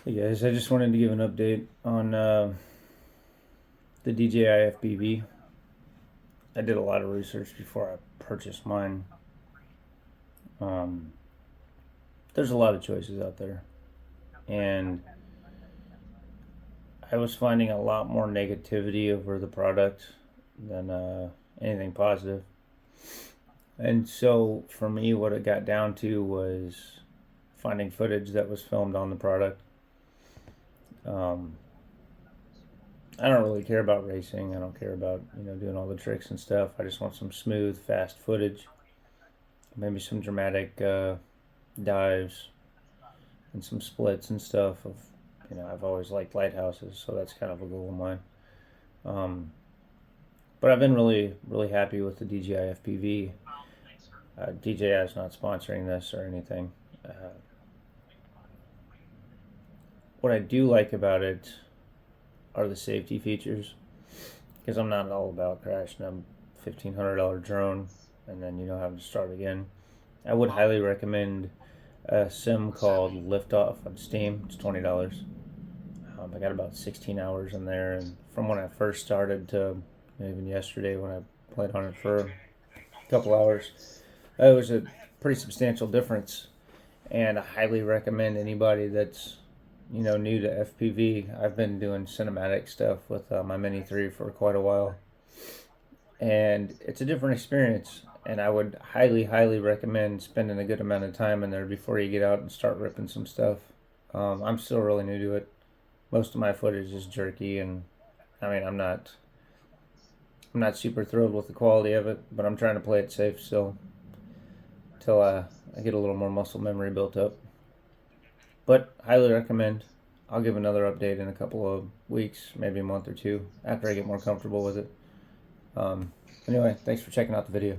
Hey guys, I just wanted to give an update on the DJI FPV. I did a lot of research before I purchased mine. Um, there's a lot of choices out there, and I was finding a lot more negativity over the product than anything positive. And so for me, what it got down to was finding footage that was filmed on the product. Um, I don't really care about racing. I don't care about doing all the tricks and stuff. I just want some smooth, fast footage. Maybe some dramatic dives and some splits and stuff. I've always liked lighthouses, so that's kind of a goal of mine. Um, but I've been really, really happy with the DJI FPV. DJI is not sponsoring this or anything. What I do like about it are the safety features, because I'm not all about crashing a $1,500 drone and then having to start again. I would highly recommend a sim called Liftoff on Steam. It's $20. I got about 16 hours in there, and from when I first started to even yesterday when I played on it for a couple hours, it was a pretty substantial difference. And I highly recommend anybody that's new to FPV. I've been doing cinematic stuff with my Mini 3 for quite a while, and it's a different experience. And I would highly, highly recommend spending a good amount of time in there before you get out and start ripping some stuff. I'm still really new to it. Most of my footage is jerky, and I'm not super thrilled with the quality of it, but I'm trying to play it safe still until I get a little more muscle memory built up. But highly recommend. I'll give another update in a couple of weeks, maybe a month or two, after I get more comfortable with it. Anyway, thanks for checking out the video.